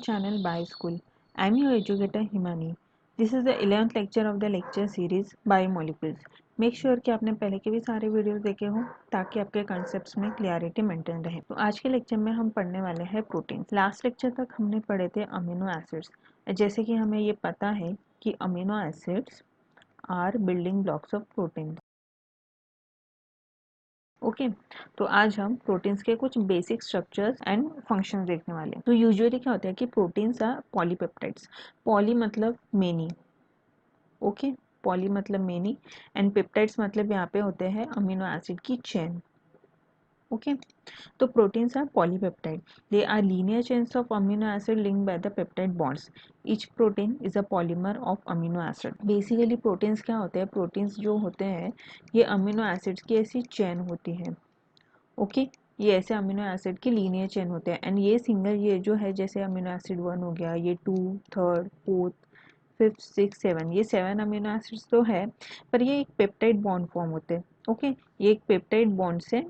channel BioSchool. I'm your educator Himani. This is the 11th lecture of the lecture series Biomolecules. Make sure कि आपने पहले के भी सारे वीडियोस देखे हों ताकि आपके कॉन्सेप्ट्स में क्लियरिटी मेंटेन रहे। तो आज के लेक्चर में हम पढ़ने वाले हैं प्रोटीन। लास्ट लेक्चर तक हमने पढ़े थे अमीनो एसिड्स। जैसे कि हमें ये पता है कि amino acids are building blocks of protein. Okay तो आज हम प्रोटीन्स के कुछ बेसिक स्ट्रक्चर्स एंड फंक्शंस देखने वाले हैं। तो यूजुअली क्या होता है कि प्रोटीन्स आर पॉलीपेप्टाइड्स। पॉली मतलब मेनी, ओके पॉली मतलब मेनी एंड पेप्टाइड्स मतलब यहाँ पे होते हैं अमीनो एसिड की चेन। ओके तो proteins are polypeptide, they are linear chains of amino acid linked by the peptide bonds. Each protein is a polymer of amino acid. Basically proteins क्या होते हैं, प्रोटीन्स जो होते हैं ये अमीनो एसिड्स की ऐसी चेन होती है। ओके ये ऐसे अमीनो एसिड की लीनियर चेन होते हैं एंड ये सिंगल ये जो है जैसे अमीनो एसिड 1 हो गया, ये 2, third, fourth, fifth, six, seven, ये 7 अमीनो एसिड्स तो है पर ये एक पेप्टाइड बॉन्ड फॉर्म होते हैं। ओके ये एक पेप्टाइड बॉन्ड से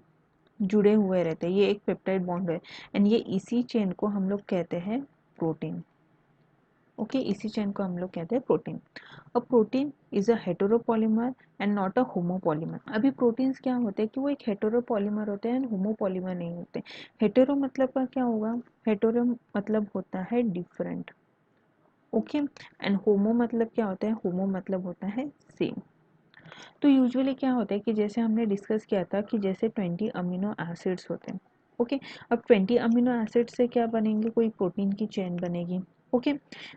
जुड़े हुए रहते हैं, ये एक पेप्टाइड बॉन्ड है एंड ये इसी चेन को हम लोग कहते हैं प्रोटीन। ओके इसी चेन को हम लोग कहते हैं protein. A protein is a heteropolymer and not a homopolymer. अभी प्रोटीन्स क्या होते हैं कि वो एक हेटेरोपॉलीमर होते हैं एंड होमोपॉलीमर नहीं होते। हेटेरो मतलब का क्या होगा, हेटेरो मतलब होता है डिफरेंट। ओके एंड होमो मतलब क्या होता है, होमो मतलब होता है सेम। तो यूजुअली क्या होता है कि जैसे हमने डिस्कस किया था कि जैसे 20 अमीनो एसिड्स होते हैं। ओके अब 20 अमीनो एसिड से क्या बनेंगे, कोई प्रोटीन की चेन बनेगी। Okay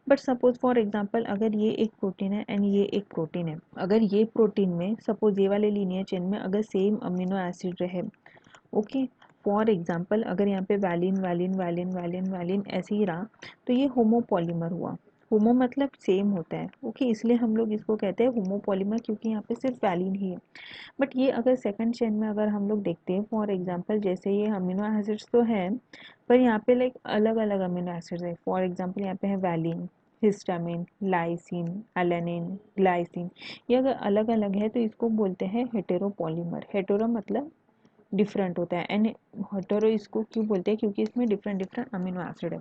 but suppose for example अगर ये एक प्रोटीन है एंड ये एक प्रोटीन है, अगर ये प्रोटीन में सपोज ये वाले लीनियर चेन में अगर सेम अमीनो एसिड रहे, ओके फॉर एग्जांपल अगर यहाँ पे valine valine valine valine valine ऐसे ही रहा तो ये होमोपॉलीमर हुआ। होमो मतलब सेम होता है, ओके इसलिए हम लोग इसको कहते हैं होमोपॉलीमर क्योंकि यहाँ पे सिर्फ वैलिन ही है। बट ये अगर सेकंड चेन में अगर हम लोग देखते हैं फॉर एग्जांपल जैसे ये अमीनो एसिड्स तो है पर यहाँ पे लाइक अलग अलग अमीनो एसिड्स है। फॉर एग्जांपल यहाँ पे है valine, histamine, lysine, alanine, glycine, ये अगर अलग अलग है तो इसको बोलते हैं हेटेरोपॉलीमर। हेटेरो मतलब डिफरेंट होता है एंड हेटेरो इसको क्यों बोलते हैं क्योंकि इसमें डिफरेंट डिफरेंट अमीनो एसिड है।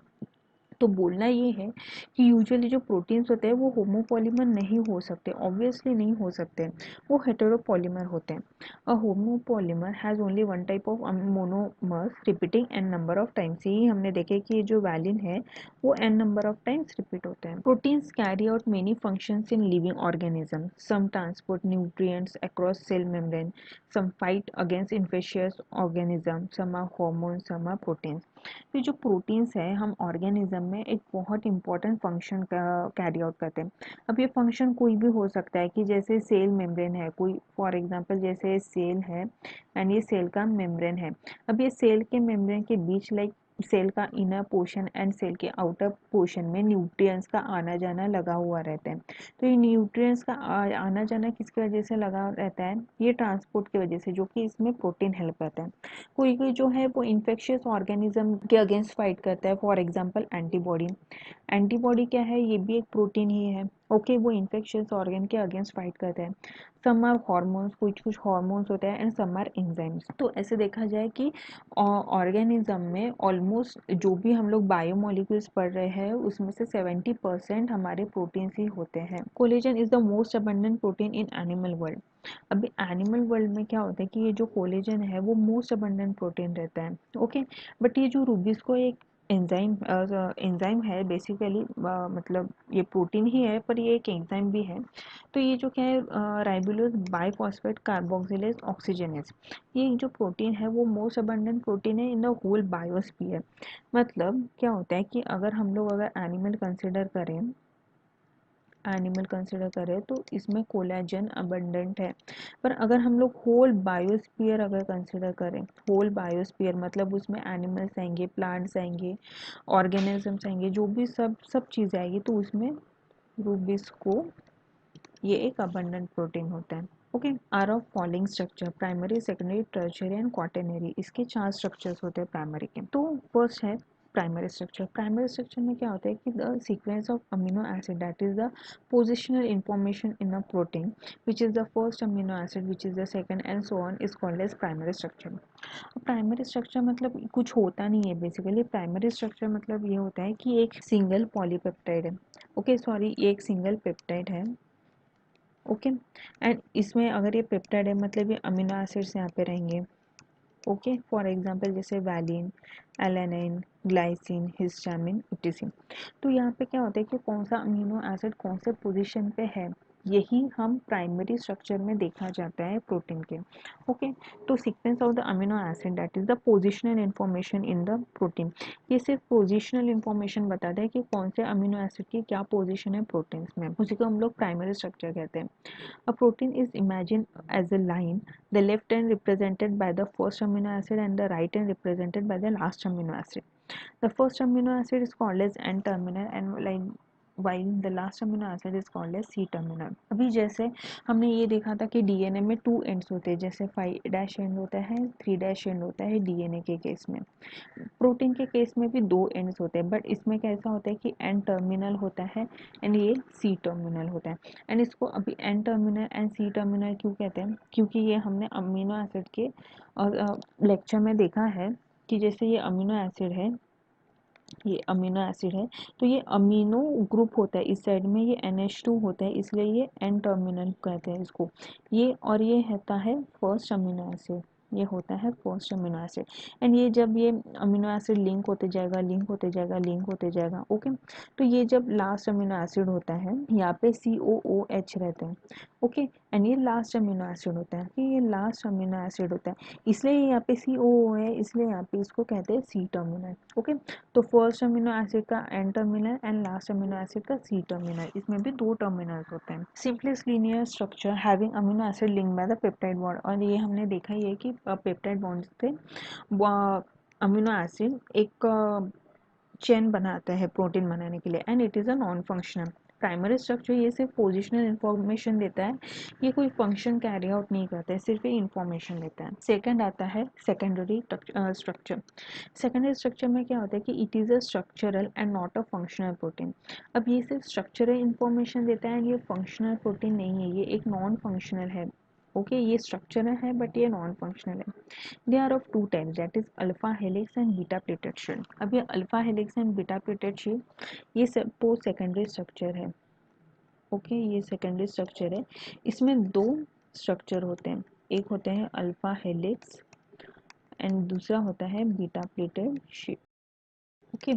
तो बोलना ये है कि यूजुअली जो प्रोटीन्स होते हैं वो होमोपॉलीमर नहीं हो सकते, ऑब्वियसली नहीं हो सकते, वो हेटेरोपॉलीमर होते हैं। A homopolymer has only one type of monomers repeating n number of times. यही हमने देखे कि जो वैलिन है वो n number of times repeat होते हैं। Proteins carry out many functions in living organism. Some transport nutrients across cell membrane, some fight against infectious organism, some are hormones, some are proteins। तो जो proteins है हम organism में एक बहुत important function carry out करते हैं। अब ये फंक्शन कोई भी हो सकता है कि जैसे सेल मेम्ब्रेन है कोई, फॉर एग्जांपल जैसे सेल है एंड ये सेल का मेम्ब्रेन है। अब ये सेल के मेम्ब्रेन के बीच लाइक सेल का इनर पोर्शन एंड सेल के आउटर पोर्शन में न्यूट्रिएंट्स का आना जाना लगा हुआ रहता है। तो ये न्यूट्रिएंट्स का आना जाना किसकी वजह से लगा रहता है, ये ट्रांसपोर्ट की वजह से, जो कि इसमें प्रोटीन हेल्प करता है। कोई कोई जो है वो इन्फेक्शियस ऑर्गेनिज्म के अगेंस्ट फाइट करता है, फॉर एग्जांपल एंटीबॉडी। एंटीबॉडी क्या है, ये भी एक प्रोटीन ही है। ओके वो इन्फेक्शियस ऑर्गन के अगेंस्ट फाइट करता है। सम आर हॉर्मोन्स, कुछ कुछ हॉर्मोन्स होते हैं एंड सम आर एंजाइम्स। तो ऐसे देखा जाए कि ऑर्गेनिज्म में ऑलमोस्ट जो भी हम लोग बायोमोलिक्यूल्स पढ़ रहे हैं उसमें से 70% हमारे प्रोटीन्स ही होते हैं। Collagen is the most abundant protein in animal world. अभी एनिमल वर्ल्ड में क्या होता है कि ये जो कोलेजन है वो मोस्ट अबंडेंट प्रोटीन रहता है। ओके बट ये जो रूबिस्को एक एंजाइम है बेसिकली, मतलब ये प्रोटीन ही है पर ये एक एंजाइम भी है। तो ये जो क्या है राइबोलोज बाइफॉस्फेट कार्बोक्सिलेज ऑक्सीजनेज, ये जो प्रोटीन है वो मोस्ट अबंडेंट प्रोटीन है इन द होल बायोस्फीयर। मतलब क्या होता है कि अगर हम लोग अगर एनिमल कंसिडर करें तो इसमें कोलेजन अबंडेंट है। पर अगर हम लोग होल बायोस्फीयर अगर कंसिडर करें, होल बायोस्फीयर मतलब उसमें एनिमल्स आएंगे, प्लांट्स आएंगे, ऑर्गेनिजम्स आएंगे, जो भी सब सब चीज़ आएगी तो उसमें रूबिस्को ये एक अबंडेंट प्रोटीन होता है। Okay are of following structure primary, secondary, tertiary and quaternary, इसके 4 स्ट्रक्चर्स होते हैं प्राइमरी के। तो फर्स्ट है प्राइमरी स्ट्रक्चर में क्या होता है कि the sequence of amino acid that is the positional information in a protein which is the first amino acid which is the second and so on is called as primary structure. Primary structure मतलब कुछ होता नहीं है basically. Primary structure मतलब ये होता है कि एक सिंगल पॉलीपेप्टाइड है, ओके सॉरी ये एक सिंगल पेप्टाइड है, ओके एंड इसमें अगर ये पेप्टाइड है मतलब ये अमीनो एसिड्स यहाँ पे रहेंगे, ओके फॉर एग्जांपल जैसे वैलिन, एलेनाइन, ग्लाइसिन, हिस्टामिन, इटिसिन। तो यहाँ पे क्या होता है कि कौन सा अमीनो एसिड कौन से पोजीशन पे है यही हम प्राइमरी स्ट्रक्चर में देखा जाता है प्रोटीन के, ओके। तो sequence of the amino acid that is the positional information in the protein, ये सिर्फ पोजिशनल इंफॉर्मेशन बताता है कि कौन से अमीनो एसिड की क्या पोजिशन है प्रोटीन्स में, उसी को हम लोग प्राइमरी स्ट्रक्चर कहते हैं। A protein is imagined as a line, the left end represented by the first amino acid and the right end represented by the last amino acid. The first amino acid is called as N-terminal and like while the last amino acid is called as C-terminal. अभी जैसे हमने ये देखा था कि DNA में 2 ends होते हैं, जैसे 5' एंड होता है, 3' एंड होता है डीएनए के केस में। प्रोटीन के केस में भी 2 एंड्स होते हैं, बट इसमें कैसा होता है कि एन टर्मिनल होता है एंड ये सी टर्मिनल होता है। एंड इसको अभी N terminal and C terminal क्यों कहते हैं, क्योंकि ये हमने अमीनो एसिड के लेक्चर में देखा है कि जैसे ये अमीनो एसिड है, ये अमीनो एसिड है, तो ये अमीनो ग्रुप होता है, इस साइड में ये NH2 होता है, इसलिए ये एन टर्मिनल कहते हैं इसको। ये और ये होता है फर्स्ट अमीनो एसिड, ये होता है फर्स्ट अमीनो एसिड। एंड ये जब ये अमीनो एसिड लिंक होते जाएगा, लिंक होते जाएगा, लिंक होते जाएगा, ओके। तो ये जब लास्ट अमीनो एसिड होता है यहाँ पे COOH रहते हैं, ओके। एंड ये लास्ट अमीनो एसिड होता है, ये लास्ट अमीनो एसिड होता है, इसलिए यहाँ पे COO है, इसलिए यहाँ पे इसको कहते हैं सी टर्मिनल, ओके। तो फर्स्ट अमीनो एसिड का N terminal and last amino acid का सी टर्मिनल, इसमें भी 2 टर्मिनल्स होते हैं। Simplest linear structure having amino acid link by the peptide bond, और ये हमने देखा ही है कि पेप्टाइड बॉन्ड से अमीनो एसिड एक चेन बनाता है प्रोटीन बनाने के लिए, and it is a non functional. Primary structure ये सिर्फ पोजिशनल इंफॉर्मेशन देता है, ये कोई फंक्शन कैरी आउट नहीं करता है, सिर्फ ये इंफॉर्मेशन देता है। सेकंड आता है सेकेंडरी स्ट्रक्चर। सेकेंडरी स्ट्रक्चर में क्या होता है कि it is a structural and not a functional protein. अब ये सिर्फ स्ट्रक्चरल इंफॉर्मेशन देता है, ये फंक्शनल प्रोटीन नहीं है, ये एक नॉन फंक्शनल है, ओके। ये स्ट्रक्चरल है बट ये नॉन फंक्शनल है। They are of 2 types that is alpha helix and beta pleated sheet. अब ये alpha helix and beta pleated sheet ये सब पोस्ट सेकेंडरी स्ट्रक्चर है, ओके। ये सेकेंडरी स्ट्रक्चर है, इसमें 2 स्ट्रक्चर होते हैं, एक होते हैं अल्फा हेलिक्स एंड दूसरा होता है बीटा प्लेटेड शीट, ओके।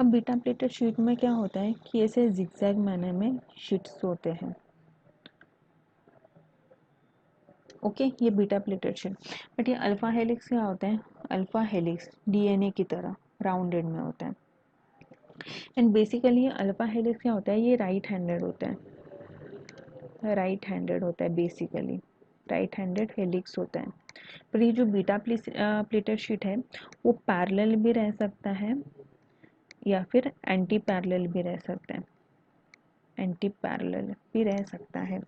अब बीटा प्लेटेड शीट में क्या होता है कि ऐसे जिगजैग मैनर में शीट्स होते हैं, ओके। ये बीटा प्लेटेड शीट। बट ये अल्फा हेलिक्स क्या होता है, अल्फा हेलिक्स डीएनए की तरह राउंडेड में होता है। एंड बेसिकली ये अल्फा हेलिक्स क्या होता है, ये राइट हैंडेड होता है, राइट हैंडेड होता है बेसिकली, राइट हैंडेड हेलिक्स होता है। पर ये जो बीटा प्लेटेड शीट है वो पैरेलल भी रह सकता है या फिर एंटी पैरेलल भी रह सकता है, एंटी पैरेलल भी रह सकता है।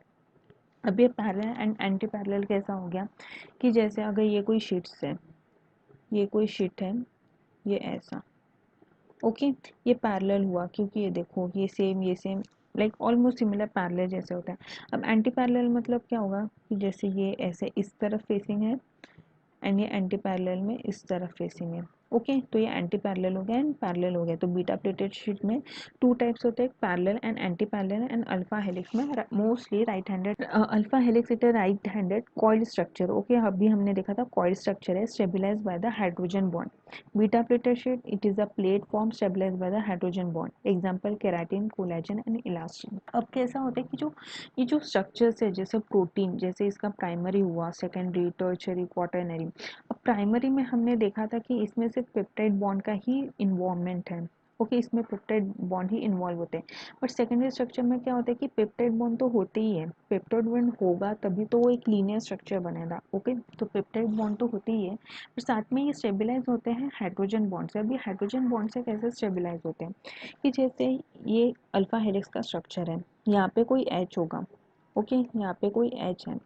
अब ये पैरेलल एंड एंटी पैरेलल कैसा हो गया कि जैसे अगर ये कोई शीट्स है, ये कोई शीट है, ये ऐसा, ओके। ये पैरेलल हुआ क्योंकि ये देखो ये same like almost similar parallel जैसे होता है। अब एंटी पैरेलल मतलब क्या होगा कि जैसे ये ऐसे इस तरफ फेसिंग है एंड ये एंटी पैरेलल में इस तरफ फेसिंग है, ओके। तो ये एंटी पैरेलल हो गया एंड पैरेलल हो गया। तो बीटा प्लेटेड शीट में 2 टाइप्स होते हैं, parallel and anti parallel. And alpha helix में mostly right handed, alpha helix it है right handed coiled structure, okay. अभी हमने देखा था कॉइल्ड स्ट्रक्चर है stabilise by the hydrogen bond. Beta pleated sheet it is a plate form stabilise by the hydrogen bond, example keratin, collagen and elastin. अब कैसा होता है कि ये जो स्ट्रक्चर्स है जैसे प्रोटीन, जैसे इसका प्राइमरी हुआ, सेकेंडरी, टर्शियरी, क्वाटरनरी। अब प्राइमरी में हमने देखा था कि इसमें सिर्फ पेप्टाइड बॉन्ड का ही इन्वॉल्वमेंट है, ओके। इसमें पेप्टाइड बॉन्ड ही इन्वॉल्व होते हैं। बट सेकेंडरी स्ट्रक्चर में क्या होता है कि पेप्टाइड बॉन्ड तो होते ही है, पेप्टाइड बॉन्ड होगा तभी तो वो एक लीनियर स्ट्रक्चर बनेगा, ओके। तो पेप्टाइड बॉन्ड तो होते ही है, पर साथ में ये स्टेबलाइज होते हैं हाइड्रोजन बॉन्ड से। अब ये हाइड्रोजन बॉन्ड से कैसे स्टेबलाइज होते हैं कि जैसे ये अल्फा हेलिक्स का स्ट्रक्चर है, यहाँ पे कोई H होगा, ओके। यहाँ पे कोई H है,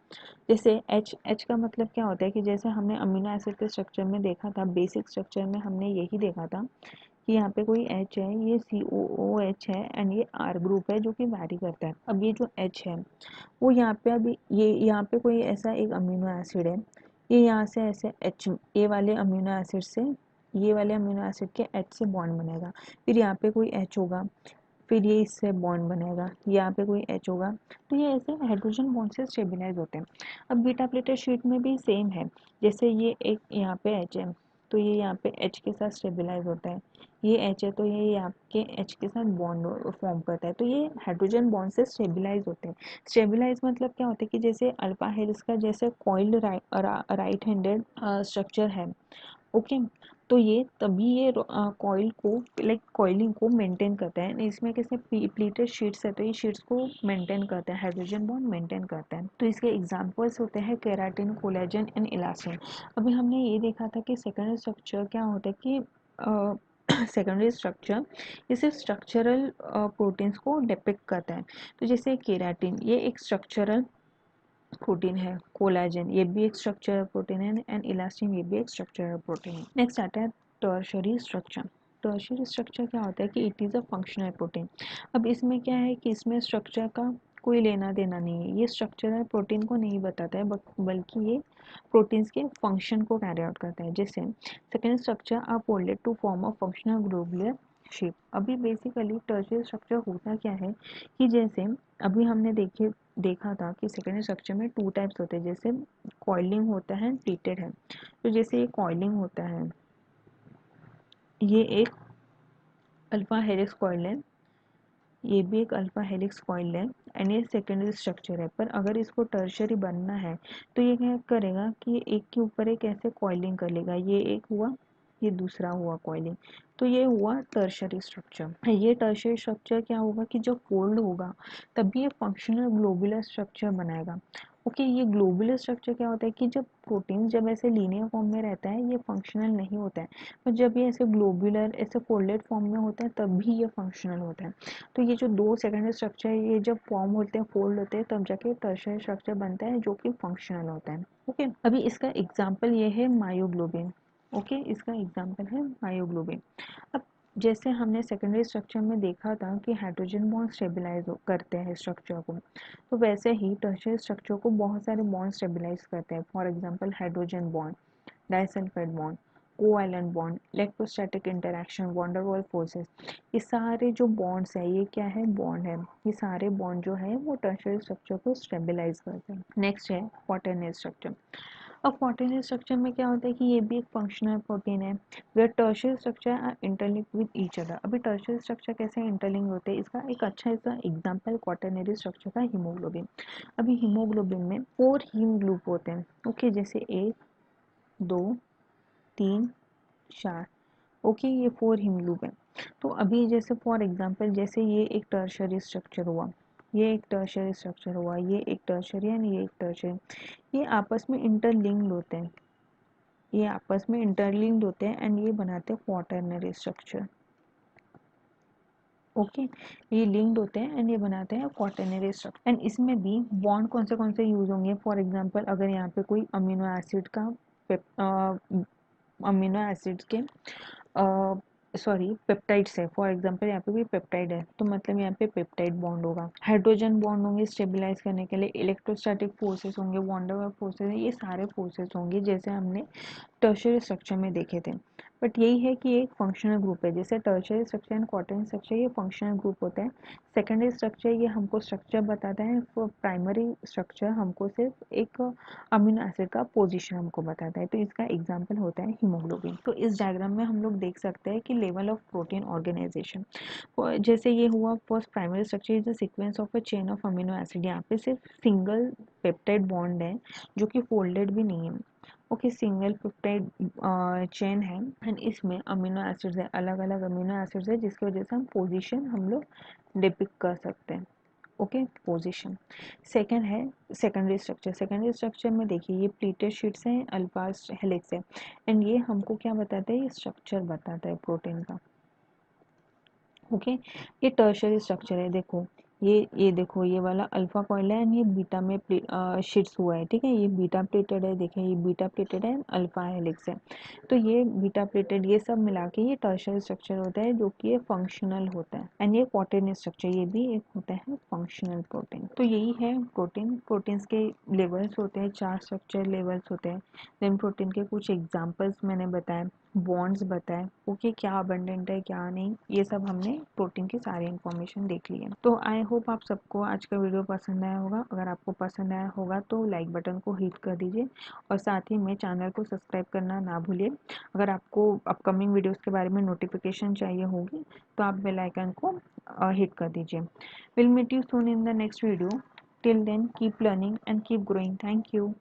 जैसे H का मतलब क्या होता है कि जैसे हमने अमीनो एसिड के स्ट्रक्चर में देखा था, बेसिक स्ट्रक्चर में हमने यही देखा था कि यहाँ पे कोई H है, ये COOH है एंड ये R ग्रुप है जो कि वैरी करता है। अब ये जो H है वो यहाँ पे, अभी ये यहाँ पे कोई ऐसा एक अमीनो एसिड है, ये यहाँ से ऐसे H, ए वाले अमीनो एसिड से, ये वाले अमीनो एसिड के H से बॉन्ड बनेगा, फिर यहाँ पे कोई H होगा, फिर ये इससे बॉन्ड बनेगा, यहाँ पे कोई H होगा, तो ये ऐसे हाइड्रोजन बॉन्ड से स्टेबलाइज होते हैं। अब बीटा प्लेटेड शीट में भी सेम है, जैसे ये एक यहाँ पे H है तो ये यहाँ पे H के साथ स्टेबलाइज होता है, ये H है तो ये यहाँ के H के साथ बॉन्ड फॉर्म करता है, तो ये हाइड्रोजन बॉन्ड से स्टेबलाइज होते हैं। स्टेबलाइज मतलब क्या होता है कि जैसे अल्फा हेलिक्स का जैसे कॉइल्ड राइट हैंडेड स्ट्रक्चर है, ओके, तो ये तभी ये कॉइल को, लाइक कॉइलिंग को मेंटेन करता है। इसमें कैसे प्लीटेड शीट्स है तो ये शीट्स को मेंटेन करता है, हाइड्रोजन बॉन्ड मेंटेन करता है। तो इसके एग्जांपल्स होते हैं केराटिन, कोलेजन एंड इलास्टिन। अभी हमने ये देखा था कि सेकेंडरी स्ट्रक्चर क्या होता है कि सेकेंडरी स्ट्रक्चर ये सिर्फ स्ट्रक्चरल प्रोटीन्स को डिपिक्ट करता है। तो जैसे केराटिन ये एक स्ट्रक्चरल प्रोटीन है, कोलाजन ये भी एक स्ट्रक्चरल प्रोटीन है एंड इलास्टिन ये भी एक स्ट्रक्चरल प्रोटीन है। नेक्स्ट आता है टर्शरी स्ट्रक्चर। टर्शरी स्ट्रक्चर क्या होता है कि it is a functional protein. अब इसमें क्या है कि इसमें स्ट्रक्चर का कोई लेना देना नहीं है, ये स्ट्रक्चरल प्रोटीन को नहीं बताता है बल्कि ये प्रोटीन्स के फंक्शन को कैरी आउट करता है। जैसे second structure are folded to form a functional globular shape. अभी बेसिकली टर्शरी स्ट्रक्चर होता क्या है कि जैसे अभी हमने देखा था कि सेकेंडरी स्ट्रक्चर में टू टाइप्स होते हैं, जैसे कॉइलिंग होता है, प्लीटेड है। तो जैसे ये कॉइलिंग होता है, ये एक अल्फा हेलिक्स कॉइल है, ये भी एक अल्फा हेलिक्स कॉइल है एंड ये सेकेंडरी स्ट्रक्चर है। पर अगर इसको टर्शरी बनना है तो ये क्या करेगा कि एक के ऊपर एक ऐसे कॉइलिंग कर लेगा, ये एक हुआ, ये दूसरा हुआ कॉइलिंग, तो ये हुआ टर्शरी स्ट्रक्चर। ये टर्शरी स्ट्रक्चर क्या होगा कि जब फोल्ड होगा तभी ये फंक्शनल ग्लोबुलर स्ट्रक्चर बनाएगा। ओके, ये ग्लोबुलर स्ट्रक्चर क्या होता है कि जब प्रोटीन जब ऐसे लीनियर फॉर्म में रहता है ये फंक्शनल नहीं होता है, पर जब ये ऐसे ग्लोबुलर ऐसे फोल्डेड फॉर्म में होता है तभी ये फंक्शनल होता है। तो ये जो दो सेकेंडरी स्ट्रक्चर है ये जब फॉर्म होते हैं, फोल्ड होते हैं, तब जाके टर्शियरी स्ट्रक्चर बनता है जो कि फंक्शनल होता है। ओके, अभी इसका एग्जांपल ये है मायोग्लोबिन। ओके, इसका एग्जांपल है मायोग्लोबिन। अब जैसे हमने सेकेंडरी स्ट्रक्चर में देखा था कि हाइड्रोजन बॉन्ड स्टेबलाइज करते हैं स्ट्रक्चर को, तो वैसे ही टर्शियरी स्ट्रक्चर को बहुत सारे बॉन्ड स्टेबलाइज करते हैं। For example hydrogen bond, disulphide bond, covalent bond, electrostatic interaction, van der Waals forces, ये सारे जो बॉन्ड्स है ये क्या है, बॉन्ड है। ये सारे बॉन्ड जो है वो टर्शियरी स्ट्रक्चर को स्टेबलाइज करते हैं। नेक्स्ट है क्वाटरनरी स्ट्रक्चर। अब क्वाटरनरी स्ट्रक्चर में क्या होता है कि ये भी एक फंक्शनल प्रोटीन है where tertiary structure are interlinked with each other. अभी टर्शियरी स्ट्रक्चर कैसे इंटरलिंक होते हैं, इसका एक अच्छा इसका एग्जांपल क्वाटरनरी स्ट्रक्चर का हीमोग्लोबिन। अभी हीमोग्लोबिन में 4 हीम ग्रुप होते हैं। ओके, जैसे 1 2 3 4, ओके, ये 4 हीम ग्रुप है। तो अभी जैसे फॉर एग्जांपल जैसे ये एक टर्शियरी स्ट्रक्चर हुआ, ये एक टर्शियरी स्ट्रक्चर हुआ, ये एक टर्शियरी एंड ये एक टर्शियरी, ये आपस में इंटरलिंक्ड होते हैं, ये आपस में इंटरलिंक्ड होते हैं एंड ये बनाते हैं क्वाटरनरी स्ट्रक्चर। ओके, ये लिंक्ड होते हैं एंड ये बनाते हैं क्वाटरनरी स्ट्रक्चर। एंड इसमें भी बॉन्ड कौन से यूज होंगे, फॉर एग्जांपल अगर यहाँ पे कोई अमीनो एसिड का अमीनो एसिड के सॉरी पेप्टाइड्स है, फॉर एग्जांपल यहाँ पे भी पेप्टाइड है तो मतलब यहाँ पे पेप्टाइड बॉन्ड होगा। हाइड्रोजन बॉन्ड होंगे स्टेबलाइज करने के लिए, इलेक्ट्रोस्टैटिक फोर्सेस होंगे, वैन डर वाल्स फोर्सेस, ये सारे फोर्सेस होंगे जैसे हमने टर्शियरी स्ट्रक्चर में देखे थे। बट यही है कि एक फंक्शनल ग्रुप है, जैसे tertiary structure and quaternary structure ये फंक्शनल ग्रुप होता है। सेकेंडरी स्ट्रक्चर ये हमको स्ट्रक्चर बताता है, प्राइमरी स्ट्रक्चर हमको सिर्फ एक अमीनो एसिड का पोजीशन हमको बताता है। तो इसका एग्जांपल होता है हीमोग्लोबिन। तो इस डायग्राम में हम लोग देख सकते हैं कि लेवल ऑफ प्रोटीन ऑर्गेनाइजेशन, जैसे ये हुआ first primary structure is the sequence of a chain of amino acid. यहाँ पे सिर्फ सिंगल पेप्टाइड बॉन्ड है जो कि फोल्डेड भी नहीं है। ओके, सिंगल पेप्टाइड चेन है एंड इसमें अमीनो एसिड्स है, अलग अलग अमीनो एसिड्स है जिसकी वजह से हम पोजीशन हम लोग डिपिक्ट कर सकते हैं। Okay, position. सेकंड है सेकेंडरी स्ट्रक्चर। सेकेंडरी स्ट्रक्चर में देखिए ये प्लीटेड शीट्स हैं, अल्फा हेलिक्स है एंड ये हमको क्या बताता है, ये स्ट्रक्चर बताता है प्रोटीन का। ओके, ये टर्शियरी स्ट्रक्चर है। देखो ये देखो, ये वाला अल्फा कॉइल है एंड ये बीटा में शिफ्ट हुआ है, ठीक है। ये बीटा प्लेटेड है, देखिए ये बीटा प्लेटेड है, अल्फा हेलिक्स है। तो ये बीटा प्लेटेड ये सब मिला के ये टर्शियरी स्ट्रक्चर होता है, जो कि ये फंक्शनल होता है। एंड ये प्रोटीन स्ट्रक्चर, ये भी एक होता है फंक्शनल प्रोटीन। तो यही है प्रोटीन। प्रोटीन्स के लेवल्स होते हैं, 4 स्ट्रक्चर लेवल्स होते हैं। देन प्रोटीन के कुछ एग्जाम्पल्स मैंने बताए, बॉन्ड्स बताए, ओके, क्या अबंडेंट है क्या नहीं, ये सब हमने प्रोटीन की सारी इंफॉर्मेशन देख ली है। तो आई होप आप सबको आज का वीडियो पसंद आया होगा। अगर आपको पसंद आया होगा तो लाइक बटन को हिट कर दीजिए और साथ ही में चैनल को सब्सक्राइब करना ना भूलिए। अगर आपको अपकमिंग वीडियोस के बारे में नोटिफिकेशन चाहिए होगी तो आप बेल आइकन को हिट कर दीजिए। Will meet you soon in the next video. Till then keep learning and keep growing. Thank you.